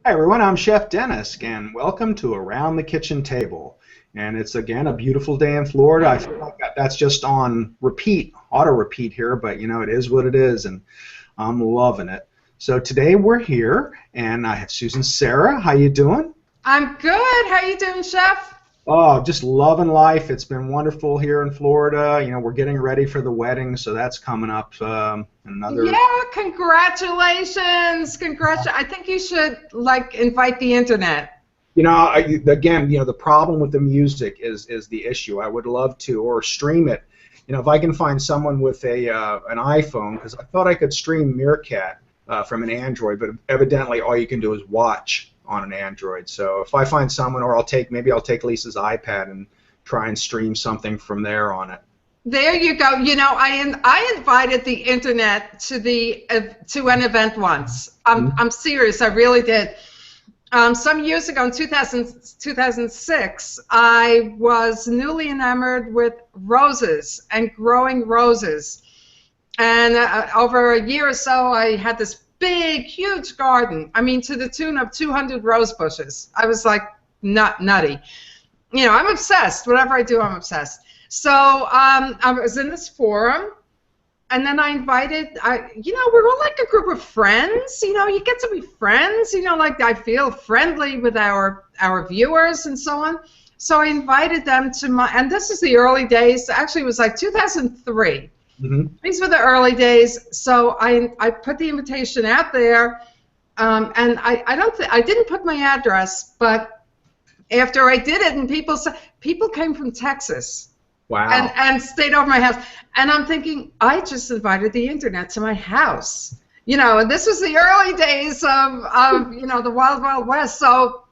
Hi everyone, I'm Chef Dennis, and welcome to Around the Kitchen Table. And it's again a beautiful day in Florida. I feel like that's just on repeat, auto repeat here, but you know it is what it is, and I'm loving it. So today we're here, and I have Susan Serra. How you doing? I'm good. How you doing, Chef? Oh, just loving life. It's been wonderful here in Florida. You know, we're getting ready for the wedding, so that's coming up in another. Yeah, congratulations. I think you should like invite the internet. You know, again, you know, the problem with the music is the issue. I would love to or stream it. You know, if I can find someone with a an iPhone, because I thought I could stream Meerkat from an Android, but evidently all you can do is watch on an Android. So if I find someone, or maybe I'll take Lisa's iPad and try and stream something from there on it. There you go. You know, I invited the internet to to an event once. I'm serious. I really did. Some years ago, in 2006, I was newly enamored with roses and growing roses. And over a year or so, I had this big, huge garden. I mean, to the tune of 200 rose bushes. I was like nutty. You know, I'm obsessed. Whatever I do, I'm obsessed. So I was in this forum, and then I invited, you know, we're all like a group of friends. You know, you get to be friends. You know, like I feel friendly with our viewers and so on. So I invited them to and this is the early days. Actually, it was like 2003. These were the early days. So I put the invitation out there, and I didn't put my address, but after I did it, and people came from Texas. Wow. And stayed over my house. And I'm thinking, I just invited the internet to my house. You know, and this was the early days of you know, the Wild Wild West. So,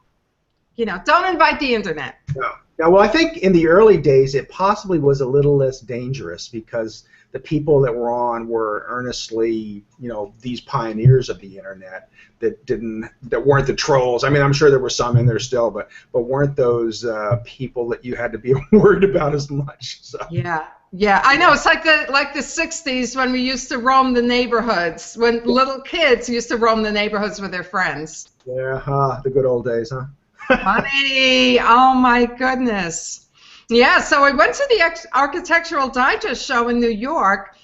you know, don't invite the internet. No. Yeah, well, I think in the early days it possibly was a little less dangerous because the people that were on were earnestly, you know, these pioneers of the internet that weren't the trolls. I mean, I'm sure there were some in there still, but weren't those people that you had to be worried about as much. So. Yeah. Yeah, I know. It's like the 60s when we used to roam the neighborhoods, when little kids used to roam the neighborhoods with their friends. Yeah, the good old days, huh? Funny. Oh my goodness. Yeah, so I went to the Architectural Digest show in New York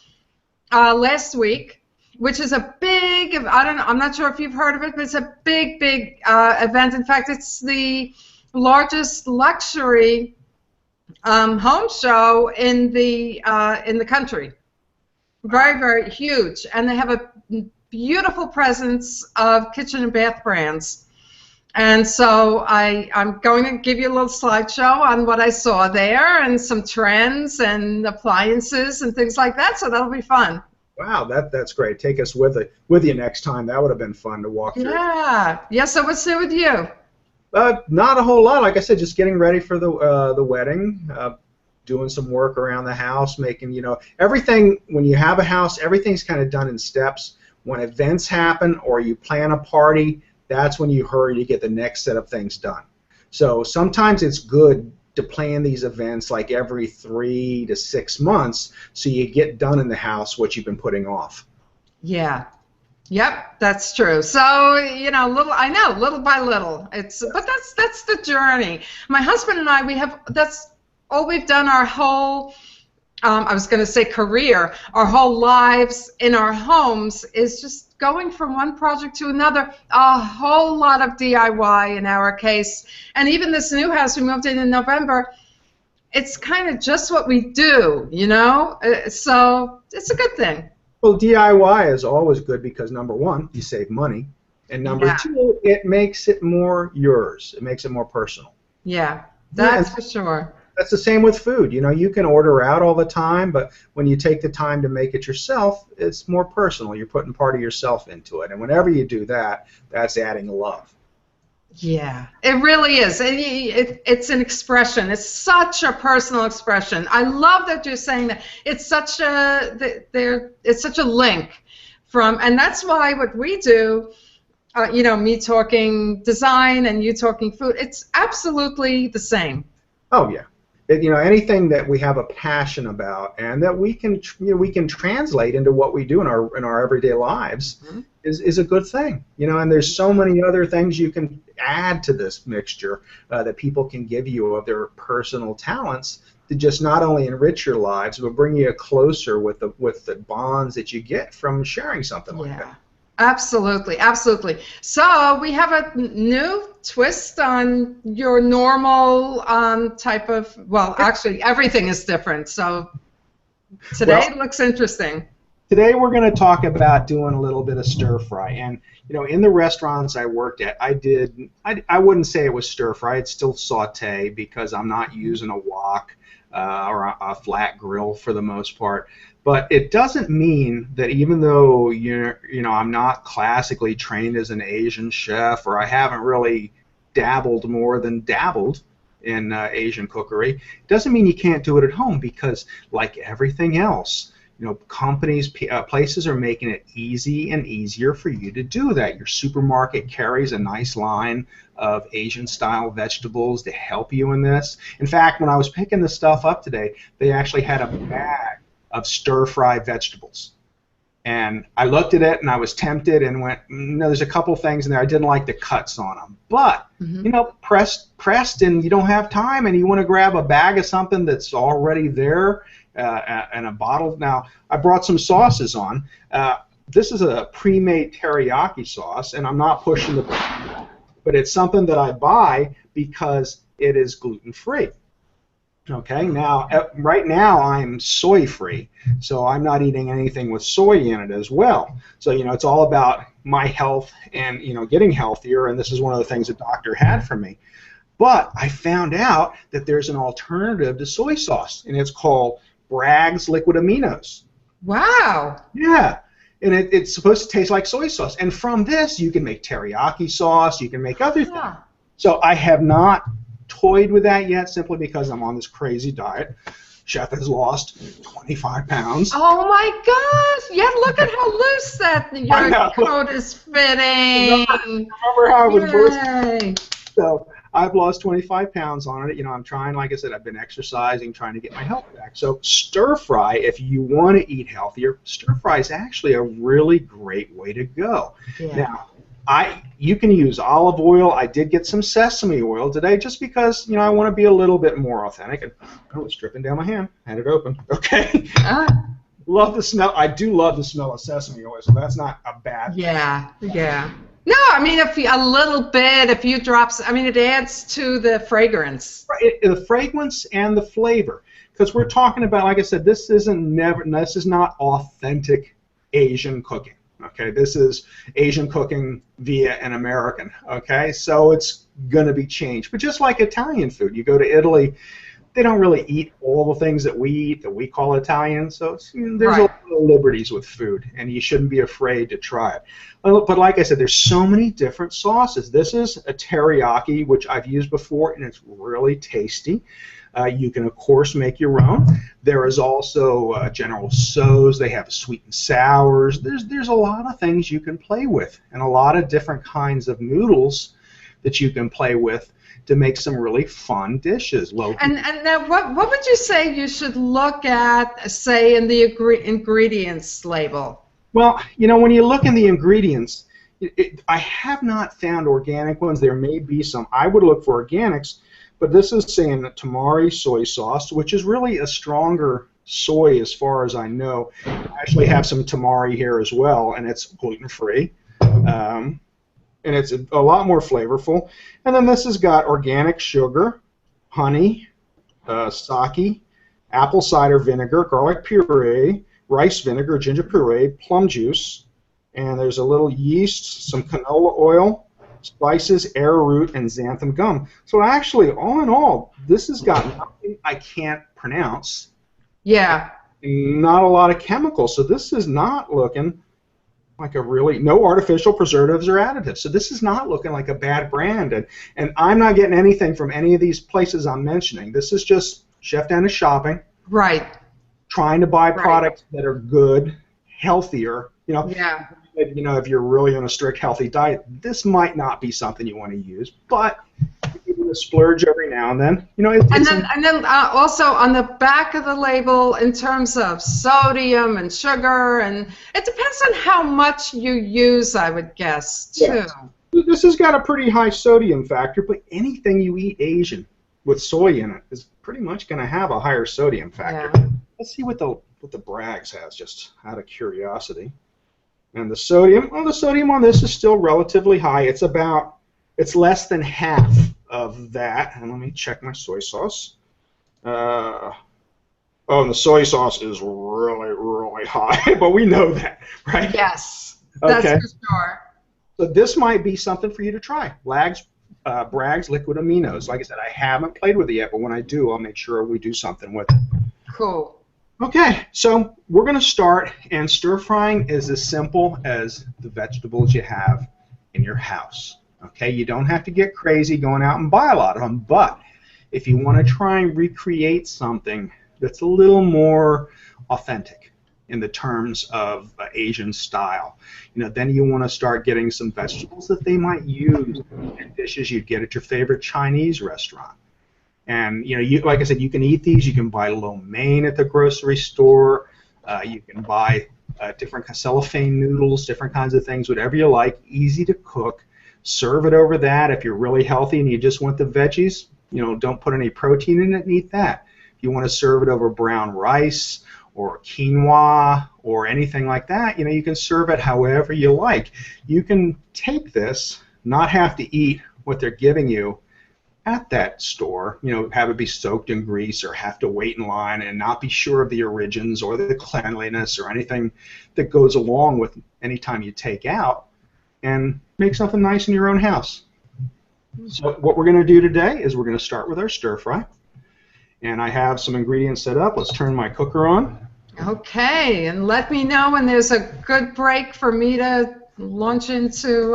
last week, which is a big, I'm not sure if you've heard of it, but it's a big event. In fact, it's the largest luxury home show in the country. Very, very huge. And they have a beautiful presence of kitchen and bath brands. And so I'm going to give you a little slideshow on what I saw there and some trends and appliances and things like that. So that'll be fun. Wow, that's great. Take us with you next time. That would have been fun to walk through. Yeah. Yeah. So what's new with you? Not a whole lot. Like I said, just getting ready for the wedding. Doing some work around the house, making, you know, everything. When you have a house, everything's kind of done in steps. When events happen or you plan a party, that's when you hurry to get the next set of things done. So sometimes it's good to plan these events like every 3 to 6 months so you get done in the house what you've been putting off. Yeah. Yep, that's true. So, you know, little by little. But that's the journey. My husband and I, that's all we've done our whole I was going to say career, our whole lives in our homes is just going from one project to another, a whole lot of DIY in our case. And even this new house we moved in November, it's kind of just what we do, you know? So it's a good thing. Well, DIY is always good because, number one, you save money, and number two, it makes it more yours. It makes it more personal. Yeah, that's for sure. That's the same with food. You know, you can order out all the time, but when you take the time to make it yourself, it's more personal. You're putting part of yourself into it. And whenever you do that, that's adding love. Yeah, it really is. It's an expression. It's such a personal expression. I love that you're saying that. It's such a link from, and that's why what we do, you know, me talking design and you talking food, it's absolutely the same. Oh, yeah. Anything that we have a passion about and that we can we can translate into what we do in our everyday lives is a good thing. And there's so many other things you can add to this mixture that people can give you of their personal talents to just not only enrich your lives but bring you closer with the bonds that you get from sharing something like that. Absolutely, absolutely. So we have a new twist on your normal type of, well, actually everything is different. So today looks interesting. Today we're going to talk about doing a little bit of stir fry. And in the restaurants I worked at, I wouldn't say it was stir fry. It's still saute because I'm not using a wok or a flat grill for the most part. But it doesn't mean that even though I'm not classically trained as an Asian chef, or I haven't really dabbled more than dabbled in Asian cookery, it doesn't mean you can't do it at home, because like everything else, companies, places are making it easy and easier for you to do that. Your supermarket carries a nice line of Asian-style vegetables to help you in this. In fact, when I was picking this stuff up today, they actually had a bag of stir-fry vegetables. And I looked at it and I was tempted and went, there's a couple things in there. I didn't like the cuts on them. But, pressed and you don't have time and you want to grab a bag of something that's already there and a bottle. Now, I brought some sauces on. This is a pre-made teriyaki sauce, and I'm not pushing the button, but it's something that I buy because it is gluten-free. Okay, now, right now I'm soy-free, so I'm not eating anything with soy in it as well. So, it's all about my health and, getting healthier, and this is one of the things the doctor had for me. But I found out that there's an alternative to soy sauce, and it's called Bragg's Liquid Aminos. Wow. Yeah, and it's supposed to taste like soy sauce. And from this, you can make teriyaki sauce, you can make other things. So I have not toyed with that yet, simply because I'm on this crazy diet. Chef has lost 25 pounds. Oh my gosh! Yeah, look at how loose that your coat is fitting. Remember how it was bursting? So I've lost 25 pounds on it. I'm trying, like I said, I've been exercising, trying to get my health back. So stir fry, if you want to eat healthier, stir fry is actually a really great way to go. Yeah. Now, you can use olive oil. I did get some sesame oil today just because, I want to be a little bit more authentic. And it's dripping down my hand. Had it open. Okay. Love the smell. I do love the smell of sesame oil, so that's not a bad thing. Yeah. No, I mean, a little bit, a few drops, it adds to the fragrance. Right, the fragrance and the flavor. Because we're talking about, like I said, this is not authentic Asian cooking. Okay, this is Asian cooking via an American. Okay, so it's going to be changed. But just like Italian food, you go to Italy, they don't really eat all the things that we eat that we call Italian. So there's a lot of liberties with food, and you shouldn't be afraid to try it. But like I said, there's so many different sauces. This is a teriyaki, which I've used before, and it's really tasty. You can, of course, make your own. There is also General Tso's. They have sweet and sours. There's a lot of things you can play with, and a lot of different kinds of noodles that you can play with to make some really fun dishes. And now, what would you say you should look at, say, in the ingredients label? Well, when you look in the ingredients, I have not found organic ones. There may be some. I would look for organics. But this is saying tamari soy sauce, which is really a stronger soy as far as I know. I actually have some tamari here as well, and it's gluten-free. And it's a lot more flavorful. And then this has got organic sugar, honey, sake, apple cider vinegar, garlic puree, rice vinegar, ginger puree, plum juice, and there's a little yeast, some canola oil, spices, arrowroot, and xanthan gum. So actually, all in all, this has got nothing I can't pronounce. Yeah. Not a lot of chemicals. So this is not looking like no artificial preservatives or additives. So this is not looking like a bad brand. And I'm not getting anything from any of these places I'm mentioning. This is just Chef Dennis shopping. Right. Trying to buy products that are good, healthier. Yeah. If you're really on a strict healthy diet, this might not be something you want to use. But if you going to splurge every now and then. You know, and then also on the back of the label, in terms of sodium and sugar, and it depends on how much you use, I would guess, too. Yes. This has got a pretty high sodium factor, but anything you eat Asian with soy in it is pretty much going to have a higher sodium factor. Yeah. Let's see what the Bragg's has, just out of curiosity. And the sodium on this is still relatively high. It's less than half of that. And let me check my soy sauce. And the soy sauce is really, really high, but we know that, right? Yes, okay. That's for sure. So this might be something for you to try. Bragg's liquid aminos. Like I said, I haven't played with it yet, but when I do, I'll make sure we do something with it. Cool. Okay, so we're going to start, and stir-frying is as simple as the vegetables you have in your house. Okay, you don't have to get crazy going out and buy a lot of them, but if you want to try and recreate something that's a little more authentic in the terms of Asian style, then you want to start getting some vegetables that they might use in dishes you'd get at your favorite Chinese restaurant. And like I said, you can eat these. You can buy lo mein at the grocery store. You can buy different cellophane noodles, different kinds of things, whatever you like. Easy to cook. Serve it over that. If you're really healthy and you just want the veggies, don't put any protein in it and eat that. If you want to serve it over brown rice or quinoa or anything like that, you can serve it however you like. You can take this, not have to eat what they're giving you at that store, have it be soaked in grease or have to wait in line and not be sure of the origins or the cleanliness or anything that goes along with any time you take out, and make something nice in your own house. So what we're going to do today is we're going to start with our stir fry. And I have some ingredients set up. Let's turn my cooker on. Okay, and let me know when there's a good break for me to launch into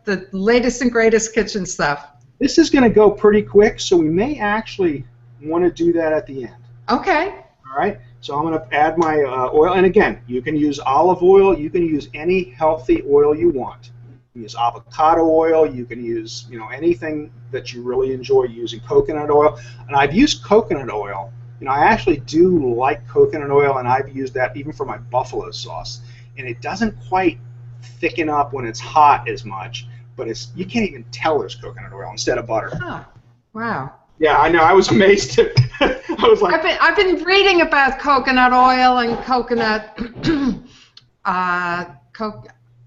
the latest and greatest kitchen stuff. This is going to go pretty quick, so we may actually want to do that at the end. Okay. All right, so I'm going to add my oil. And again, you can use olive oil. You can use any healthy oil you want. You can use avocado oil. You can use anything that you really enjoy using. Coconut oil. And I've used coconut oil. I actually do like coconut oil, and I've used that even for my buffalo sauce. And it doesn't quite thicken up when it's hot as much. But you can't even tell there's coconut oil instead of butter. Oh, wow. Yeah, I know. I was amazed. I was like, I've been reading about coconut oil and coconut. I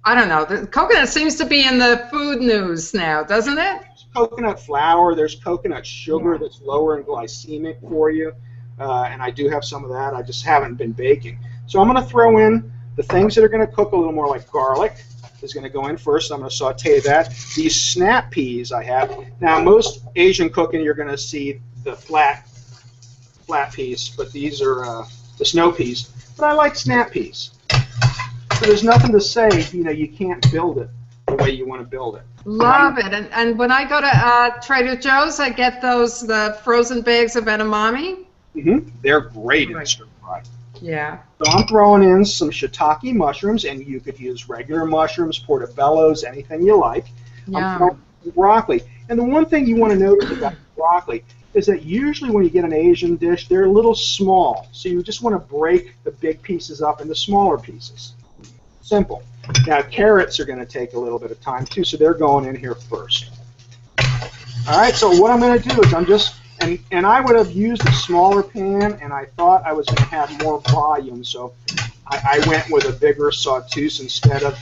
don't know. The coconut seems to be in the food news now, doesn't it? There's coconut flour. There's coconut sugar that's lower in glycemic for you, and I do have some of that. I just haven't been baking. So I'm going to throw in the things that are going to cook a little more, like garlic. Is going to go in first. I'm going to saute that. These snap peas I have. Now, most Asian cooking, you're going to see the flat peas, but these are the snow peas. But I like snap peas. So there's nothing to say, you can't build it the way you want to build it. Love it. And when I go to Trader Joe's, I get the frozen bags of edamame. Mm-hmm. They're great in stir fry. Yeah. So I'm throwing in some shiitake mushrooms, and you could use regular mushrooms, portobellos, anything you like. Yeah. I'm throwing broccoli. And the one thing you want to notice about broccoli is that usually when you get an Asian dish, they're a little small. So you just want to break the big pieces up into smaller pieces. Simple. Now, carrots are going to take a little bit of time, too, so they're going in here first. All right, so what I'm going to do is and I would have used a smaller pan, and I thought I was going to have more volume, so I went with a bigger sauteuse instead of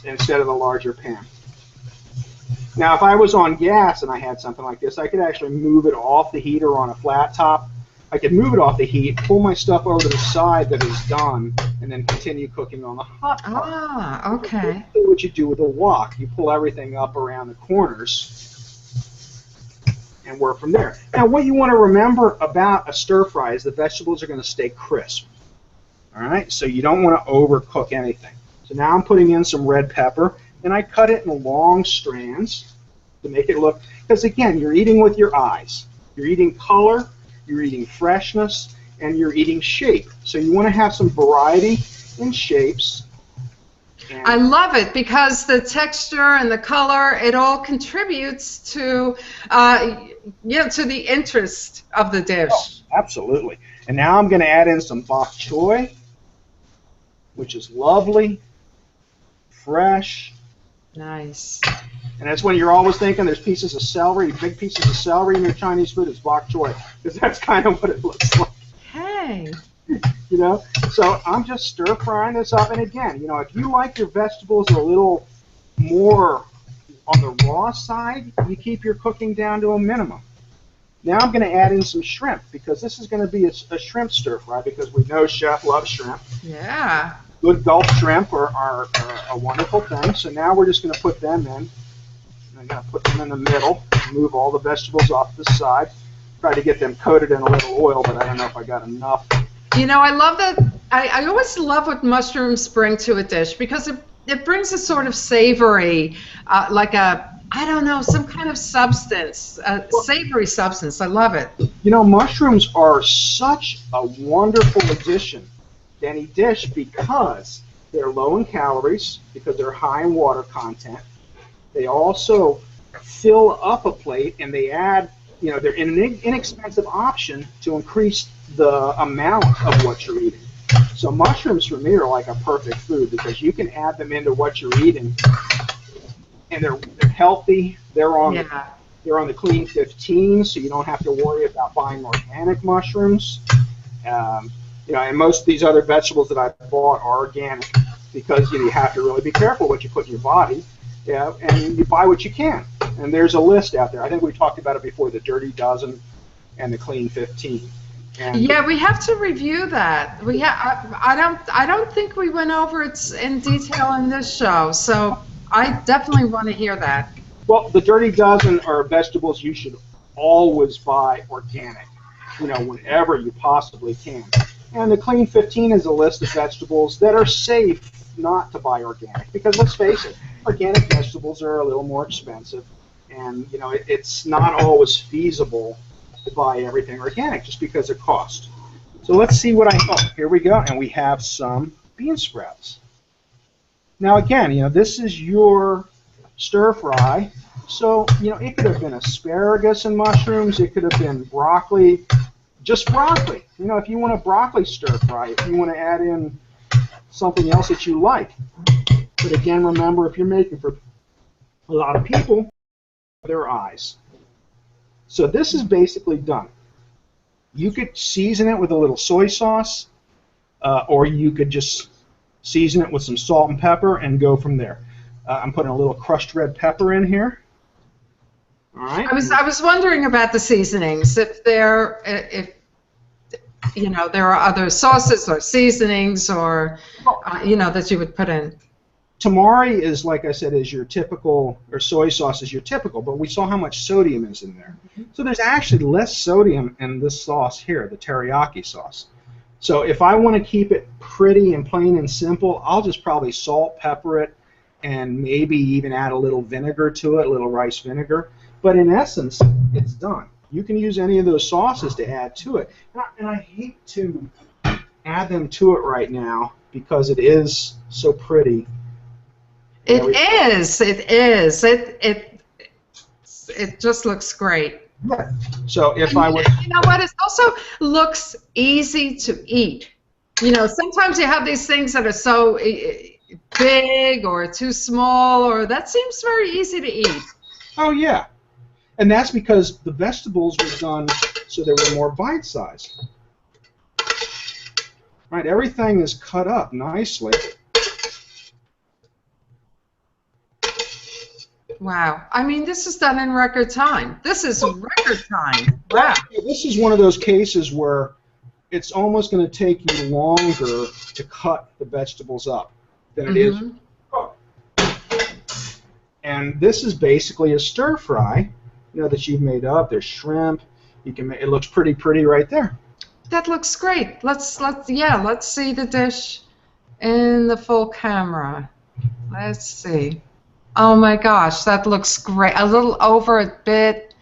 the larger pan. Now, if I was on gas and I had something like this, I could actually move it off the heat or on a flat top. I could move it off the heat, pull my stuff over to the side that is done, and then continue cooking on the hot part. Ah, okay. That's what you do with a wok. You pull everything up around the corners and work from there. Now, what you want to remember about a stir fry is the vegetables are going to stay crisp. All right, so you don't want to overcook anything. So now I'm putting in some red pepper, and I cut it in long strands to make it look, because again, you're eating with your eyes. You're eating color, you're eating freshness, and you're eating shape. So you want to have some variety in shapes. And I love it because the texture and the color, it all contributes to, to the interest of the oh, dish. absolutely. And now I'm going to add in some bok choy, which is lovely, fresh. Nice. And that's when you're always thinking there's pieces of celery, big pieces of celery in your Chinese food. It's bok choy, because that's kind of what it looks like. Hey. You know, so I'm just stir frying this up. And again, you know, if you like your vegetables a little more on the raw side, you keep your cooking down to a minimum. Now I'm going to add in some shrimp, because this is going to be a shrimp stir fry, because we know Chef loves shrimp. Yeah. Good Gulf shrimp are a wonderful thing. So now we're just going to put them in. I'm going to put them in the middle, move all the vegetables off the side. Try to get them coated in a little oil, but I don't know if I got enough. You know, I love that. I always love what mushrooms bring to a dish because it brings a sort of savory, like I don't know, some kind of substance, a savory substance. I love it. You know, mushrooms are such a wonderful addition to any dish because they're low in calories, because they're high in water content. They also fill up a plate, and they add, you know, they're an inexpensive option to increase the amount of what you're eating. So mushrooms for me are like a perfect food because you can add them into what you're eating, and they're healthy. They're on the clean 15, so you don't have to worry about buying organic mushrooms. You know, and most of these other vegetables that I bought are organic because you have to really be careful what you put in your body. Yeah, and you buy what you can. And there's a list out there. I think we talked about it before, the Dirty Dozen and the Clean 15. And yeah, we have to review that. I don't think we went over it in detail in this show, so I definitely want to hear that. well, the Dirty Dozen are vegetables you should always buy organic, you know, whenever you possibly can. And the Clean 15 is a list of vegetables that are safe not to buy organic, because let's face it, organic vegetables are a little more expensive, and you know it's not always feasible to buy everything organic just because of cost. So let's see what here we go, and we have some bean sprouts. Now again, you know, this is your stir fry, so you know it could have been asparagus and mushrooms, it could have been broccoli, just broccoli. You know, if you want a broccoli stir fry, if you want to add in something else that you like. But again, remember, if you're making for a lot of people, their eyes. So this is basically done. You could season it with a little soy sauce, or you could just season it with some salt and pepper and go from there. I'm putting a little crushed red pepper in here. All right. I was wondering about the seasonings, if you know, there are other sauces or seasonings or, you know, that you would put in. Tamari is, like I said, is your typical, or soy sauce is your typical, but we saw how much sodium is in there. So there's actually less sodium in this sauce here, the teriyaki sauce. So if I want to keep it pretty and plain and simple, I'll just probably salt, pepper it, and maybe even add a little vinegar to it, a little rice vinegar. But in essence, it's done. You can use any of those sauces to add to it. And I hate to add them to it right now because it is so pretty. It is. It just looks great. Yeah. So if I would, you know what? It also looks easy to eat. You know, sometimes you have these things that are so big or too small, or that seems very easy to eat. oh yeah. And that's because the vegetables were done so they were more bite-sized. Right, everything is cut up nicely. Wow. I mean, this is done in record time. This is record time. Wow. This is one of those cases where it's almost going to take you longer to cut the vegetables up than it is to cook. And this is basically a stir fry, you know, that you've made up. There's shrimp. You can make, it looks pretty right there. That looks great. Let's see the dish in the full camera. Let's see. Oh my gosh, that looks great. A little over a bit.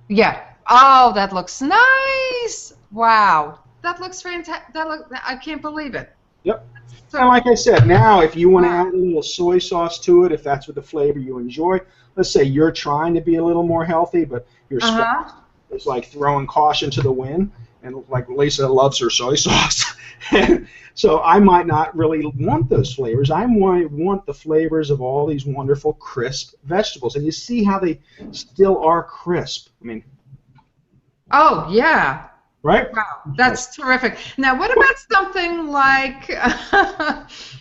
Yeah. Oh, that looks nice. Wow. That looks fantastic. I can't believe it. Yep. And So, like I said, now if you want to wow. add a little soy sauce to it, if that's what the flavor you enjoy, let's say you're trying to be a little more healthy, but your spouse Uh-huh. is like throwing caution to the wind, and like Lisa loves her soy sauce. And so I might not really want those flavors. I might want the flavors of all these wonderful crisp vegetables. And you see how they still are crisp. I mean, Oh, yeah. right? Wow, that's terrific. Now, what about something like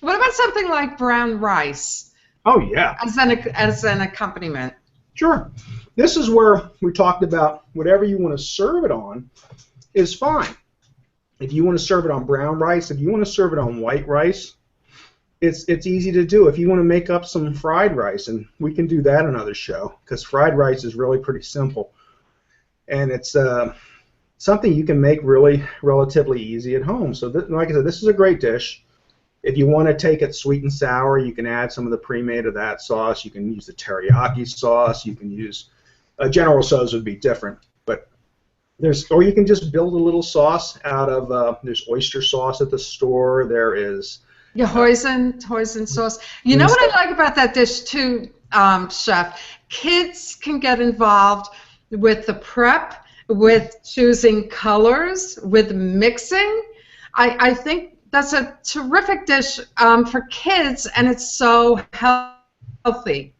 what about something like brown rice Oh, yeah. as an accompaniment? Sure. This is where we talked about whatever you want to serve it on is fine. If you want to serve it on brown rice, if you want to serve it on white rice, it's easy to do. If you want to make up some fried rice, and we can do that another show, because fried rice is really pretty simple, and it's something you can make really relatively easy at home. So, like I said, this is a great dish. If you want to take it sweet and sour, you can add some of the pre-made of that sauce. You can use the teriyaki sauce. You can use General Tso's would be different, but or you can just build a little sauce out of. There's oyster sauce at the store. There is. Yeah, hoisin sauce. You know what I like about that dish too, Chef? Kids can get involved with the prep, with choosing colors, with mixing. I think that's a terrific dish for kids, and it's so healthy.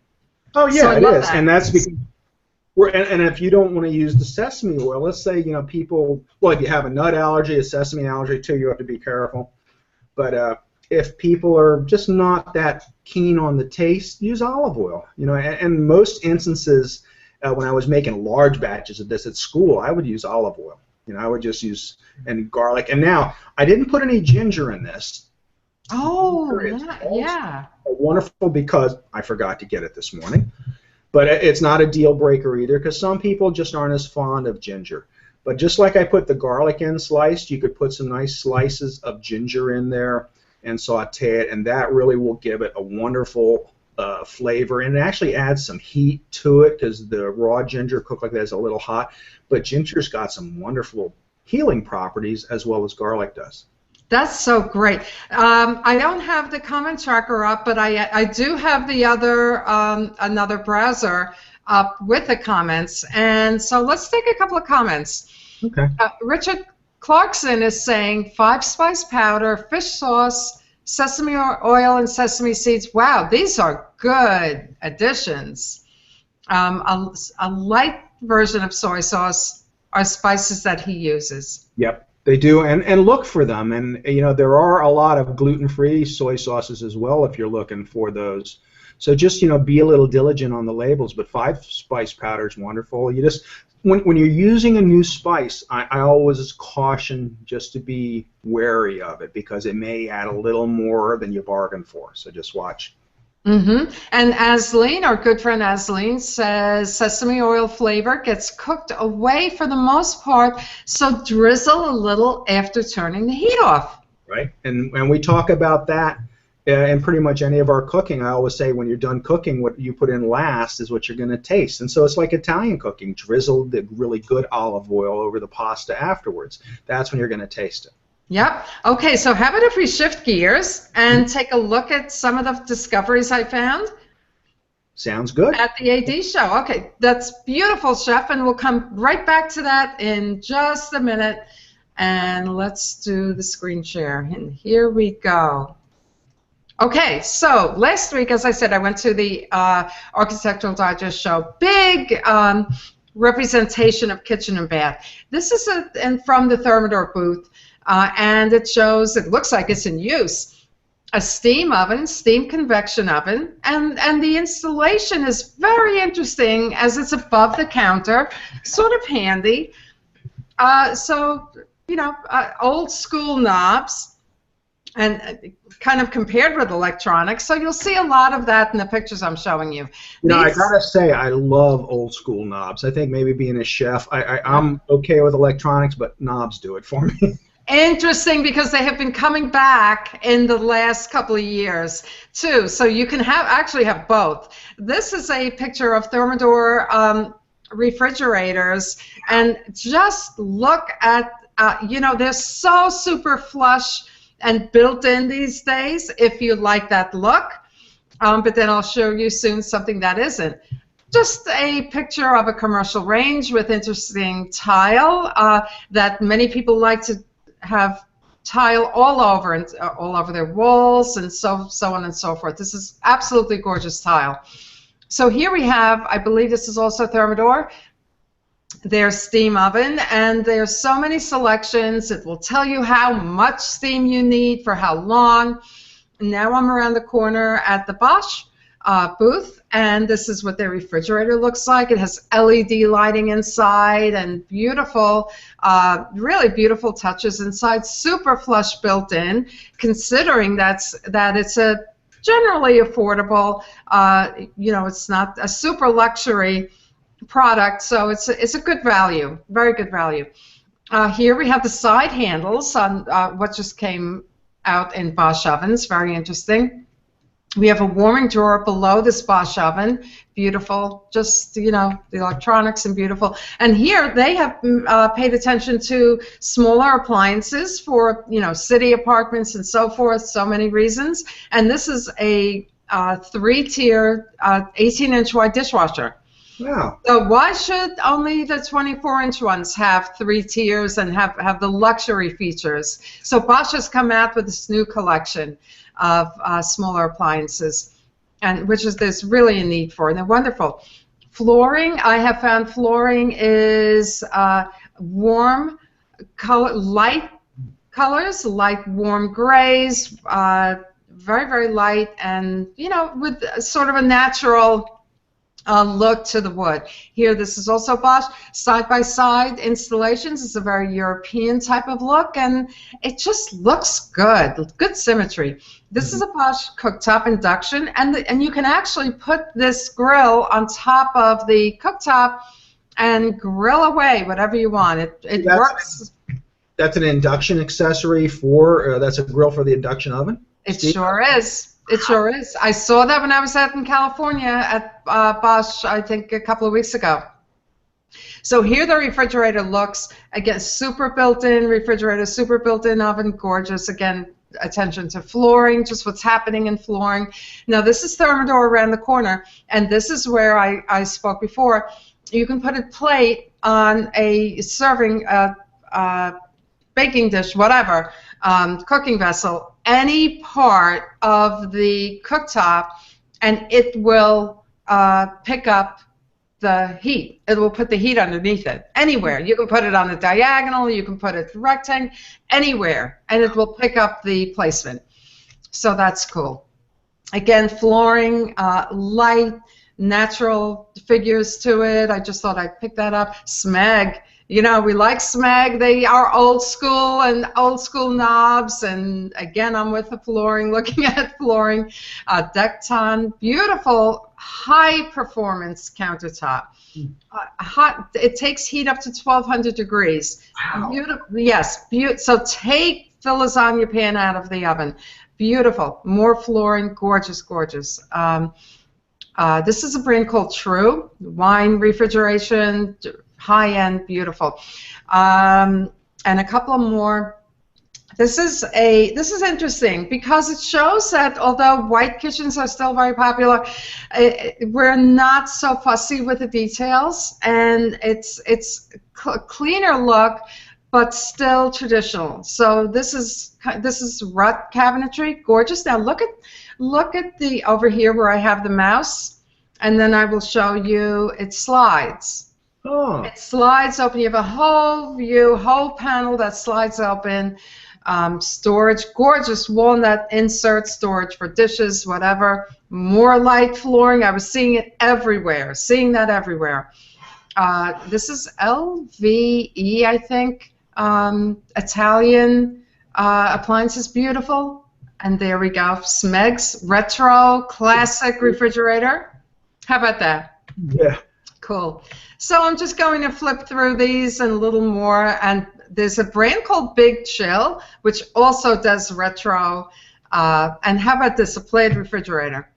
Oh So yeah, I it love is, that. and that's because and if you don't want to use the sesame oil, let's say people, well, if you have a nut allergy, a sesame allergy too, you have to be careful. But if people are just not that keen on the taste, use olive oil. And in most instances, when I was making large batches of this at school, I would use olive oil. I would just use and garlic. And now I didn't put any ginger in this. Oh, Ginger is yeah. wonderful because I forgot to get it this morning. But it's not a deal breaker either because some people just aren't as fond of ginger. But just like I put the garlic in sliced, you could put some nice slices of ginger in there and saute it, and that really will give it a wonderful flavor, and it actually adds some heat to it because the raw ginger cooked like that is a little hot, but ginger's got some wonderful healing properties as well as garlic does. That's so great. I don't have the comment tracker up, but I do have the other another browser up with the comments, and so let's take a couple of comments. Okay. Richard Clarkson is saying 5-spice powder, fish sauce, sesame oil, and sesame seeds. Wow, these are good additions. A light version of soy sauce are spices that he uses. Yep, they do, and look for them. And there are a lot of gluten-free soy sauces as well if you're looking for those. So just be a little diligent on the labels. But 5-spice powder is wonderful. You just when you're using a new spice, I always caution just to be wary of it because it may add a little more than you bargained for. So just watch. Mm-hmm. And Asleen, our good friend Asleen, says sesame oil flavor gets cooked away for the most part, so drizzle a little after turning the heat off. Right, and we talk about that in pretty much any of our cooking. I always say when you're done cooking, what you put in last is what you're going to taste. And so it's like Italian cooking. Drizzle the really good olive oil over the pasta afterwards. That's when you're going to taste it. Yep. Okay, so how about if we shift gears and take a look at some of the discoveries I found? Sounds good. At the AD show. Okay, that's beautiful, Chef, and we'll come right back to that in just a minute. And let's do the screen share. And here we go. Okay, so last week, as I said, I went to the Architectural Digest show. Big representation of kitchen and bath. This is from the Thermador booth, and it looks like it's in use, a steam oven, steam convection oven, and the installation is very interesting as it's above the counter, sort of handy. Old school knobs, and kind of compared with electronics. So you'll see a lot of that in the pictures I'm showing you. I gotta say, I love old school knobs. I think maybe being a chef, I'm okay with electronics, but knobs do it for me. Interesting, because they have been coming back in the last couple of years too. So you can actually have both. This is a picture of Thermador refrigerators, and just look at they're so super flush and built-in these days if you like that look. But then I'll show you soon something that isn't. Just a picture of a commercial range with interesting tile that many people like to have tile all over and all over their walls and so on and so forth. This is absolutely gorgeous tile. So here we have, I believe this is also Thermador, their steam oven, and there's so many selections. It will tell you how much steam you need for how long. Now I'm around the corner at the Bosch booth, and this is what their refrigerator looks like. It has LED lighting inside and beautiful, really beautiful touches inside. Super flush built in, considering that it's a generally affordable. You know, it's not a super luxury product, so it's a good value, very good value. Here we have the side handles on what just came out in Bosch ovens. Very interesting. We have a warming drawer below this Bosch oven. Beautiful, just, you know, the electronics and beautiful. And here they have paid attention to smaller appliances for, you know, city apartments and so forth, so many reasons. And this is a 3-tier 18-inch wide dishwasher. Wow. So why should only the 24-inch ones have 3 tiers and have the luxury features? So Bosch has come out with this new collection of smaller appliances, and which is there's really a need for, and they're wonderful. Flooring, I have found flooring is warm color, light colors, light warm grays, very, very light, and, you know, with sort of a natural look to the wood. Here, this is also Bosch. Side-by-side installations. It's a very European type of look, and it just looks good. Good symmetry. This is a Bosch cooktop induction, and you can actually put this grill on top of the cooktop and grill away whatever you want. It works. That's an induction accessory for, that's a grill for the induction oven? It sure is. It sure is. I saw that when I was out in California at Bosch, I think a couple of weeks ago. So here the refrigerator looks, again, super built-in refrigerator, super built-in oven, gorgeous. Again, attention to flooring, just what's happening in flooring. Now this is Thermador around the corner, and this is where I spoke before. You can put a plate on a serving, baking dish, whatever, cooking vessel, any part of the cooktop, and it will pick up the heat. It will put the heat underneath it. Anywhere. You can put it on the diagonal, you can put it rectangle, anywhere, and it will pick up the placement. So that's cool. Again, flooring, light, natural figures to it. I just thought I'd pick that up. Smeg. You know, we like Smeg. They are old school and old school knobs. And again, I'm with the flooring, looking at flooring. Decton, beautiful, high performance countertop. Hot. It takes heat up to 1,200 degrees. Wow. Beautiful. Yes. So take the lasagna pan out of the oven. Beautiful. More flooring. Gorgeous, gorgeous. This is a brand called True. Wine refrigeration. High-end, beautiful, and a couple more. This is interesting because it shows that although white kitchens are still very popular, we're not so fussy with the details, and it's a cleaner look, but still traditional. So this is Rut cabinetry, gorgeous. Now look at the over here where I have the mouse, and then I will show you it slides. Oh. It slides open. You have a whole view, whole panel that slides open. Storage, gorgeous walnut insert storage for dishes, whatever. More light flooring. I was seeing it everywhere. Seeing that everywhere. This is LVE, I think. Italian appliances, beautiful. And there we go. Smeg's retro classic refrigerator. How about that? Yeah. Cool. So I'm just going to flip through these and a little more. And there's a brand called Big Chill, which also does retro. And how about this, a plaid refrigerator?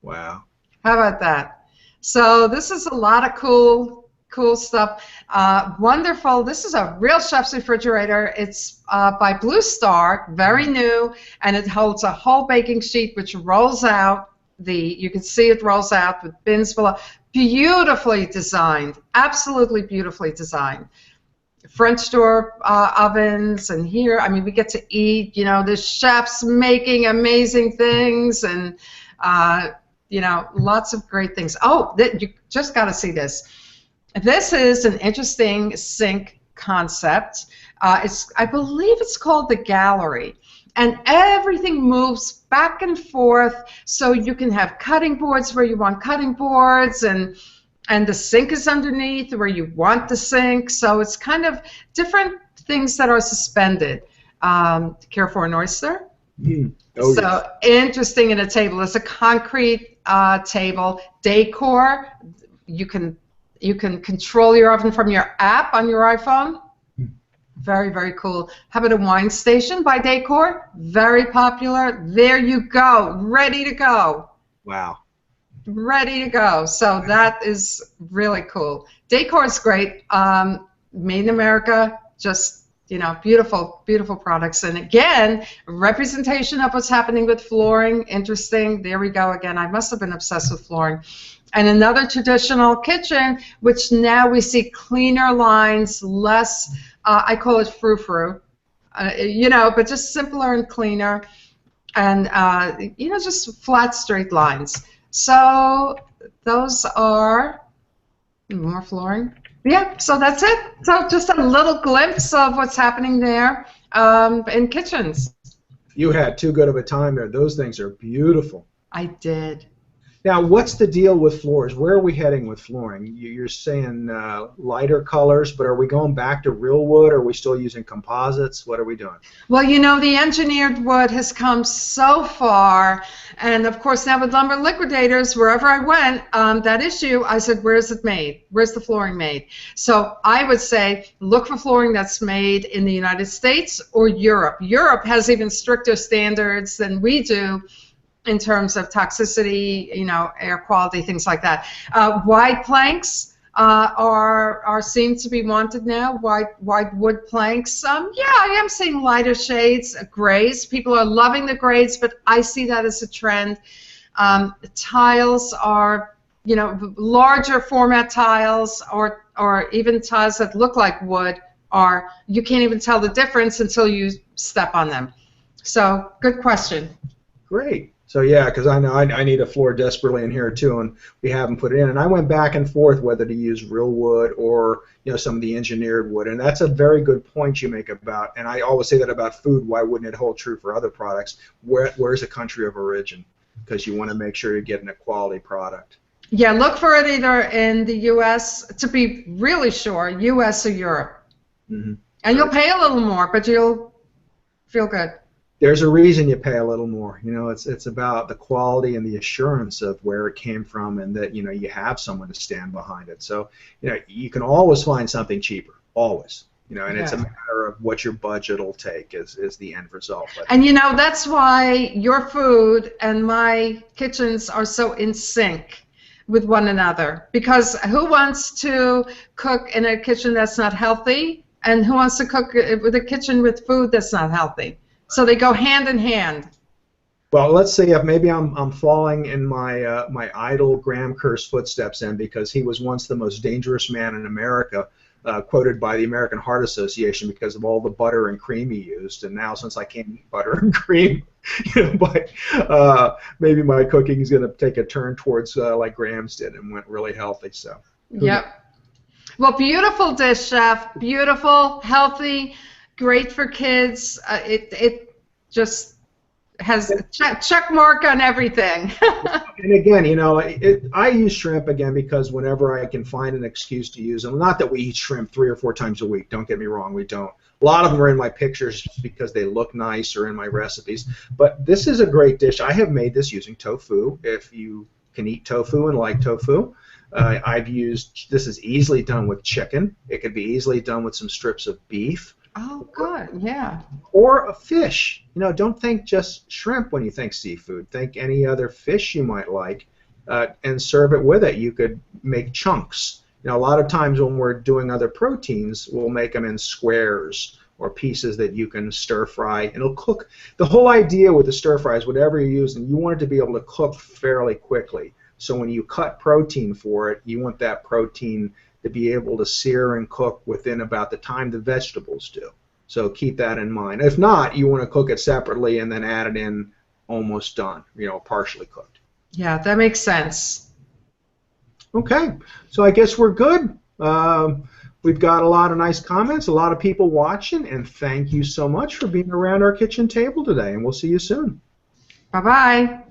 Wow. How about that? So this is a lot of cool cool stuff. Wonderful. This is a real chef's refrigerator. It's by Blue Star, very new, and it holds a whole baking sheet which rolls out. You can see it rolls out with bins below. Beautifully designed, absolutely beautifully designed. French door ovens, and here, I mean, we get to eat. You know, the chefs making amazing things, and you know, lots of great things. Oh, you just got to see this. This is an interesting sink concept. I believe it's called the gallery, and everything moves back and forth, so you can have cutting boards where you want cutting boards, and the sink is underneath where you want the sink. So it's kind of different things that are suspended. Care for an oyster? Oh, so yeah. Interesting in a table. It's a concrete table. Decor. You can control your oven from your app on your iPhone. Very, very cool. How about a wine station by Decor? Very popular. There you go. Ready to go. Wow. Ready to go. So that is really cool. Decor is great. Made in America. Just, you know, beautiful, beautiful products. And again, representation of what's happening with flooring. Interesting. There we go again. I must have been obsessed with flooring. And another traditional kitchen, which now we see cleaner lines, less, I call it frou-frou, you know, but just simpler and cleaner, and, you know, just flat, straight lines. So those are more flooring. Yeah, so that's it. So just a little glimpse of what's happening there in kitchens. You had too good of a time there. Those things are beautiful. I did. Now, what's the deal with floors? Where are we heading with flooring? You're saying lighter colors, but are we going back to real wood? Or are we still using composites? What are we doing? Well, you know, the engineered wood has come so far. And, of course, now with Lumber Liquidators, wherever I went, that issue, I said, where's it made? Where's the flooring made? So I would say look for flooring that's made in the United States or Europe. Europe has even stricter standards than we do in terms of toxicity, you know, air quality, things like that. Wide planks are seem to be wanted now. Wide wood planks. Yeah, I am seeing lighter shades, grays. People are loving the grays, but I see that as a trend. Tiles are, you know, larger format tiles, or even tiles that look like wood are. You can't even tell the difference until you step on them. So, good question. Great. So yeah, because I know I need a floor desperately in here too, and we haven't put it in. And I went back and forth whether to use real wood or, you know, some of the engineered wood. And that's a very good point you make about. And I always say that about food. Why wouldn't it hold true for other products? Where's the country of origin? Because you want to make sure you're getting a quality product. Yeah, look for it either in the U.S. to be really sure, U.S. or Europe. Mm-hmm. And you'll pay a little more, but you'll feel good. There's a reason you pay a little more. You know, it's about the quality and the assurance of where it came from, and that, you know, you have someone to stand behind it. So, you know, you can always find something cheaper, always. You know, and it's a matter of what your budget will take is the end result. But, and you know, that's why your food and my kitchens are so in sync with one another. Because who wants to cook in a kitchen that's not healthy, and who wants to cook with a kitchen with food that's not healthy? So they go hand in hand. Well, let's see if maybe I'm falling in my my idol Graham Kerr's footsteps in, because he was once the most dangerous man in America, quoted by the American Heart Association because of all the butter and cream he used. And now, since I can't eat butter and cream, you know, but maybe my cooking is going to take a turn towards like Graham's did and went really healthy. So. Yep. Well, beautiful dish, chef. Beautiful, healthy. Great for kids. It just has a check mark on everything. And again, you know, I use shrimp again because whenever I can find an excuse to use them. Not that we eat shrimp 3 or 4 times a week. Don't get me wrong, we don't. A lot of them are in my pictures because they look nice, or in my recipes. But this is a great dish. I have made this using tofu. If you can eat tofu and like tofu. I've used, this is easily done with chicken. It could be easily done with some strips of beef. Oh, good, yeah. Or a fish. You know, don't think just shrimp when you think seafood. Think any other fish you might like, and serve it with it. You could make chunks Now, a lot of times when we're doing other proteins, we'll make them in squares or pieces that you can stir fry, and it'll cook. The whole idea with the stir fry is whatever you're using, you want it to be able to cook fairly quickly. So when you cut protein for it, you want that protein to be able to sear and cook within about the time the vegetables do. So keep that in mind. If not, you want to cook it separately and then add it in almost done, partially cooked. Yeah, that makes sense. Okay, so I guess we're good. We've got a lot of nice comments, a lot of people watching, and thank you so much for being around our kitchen table today, and we'll see you soon. Bye-bye.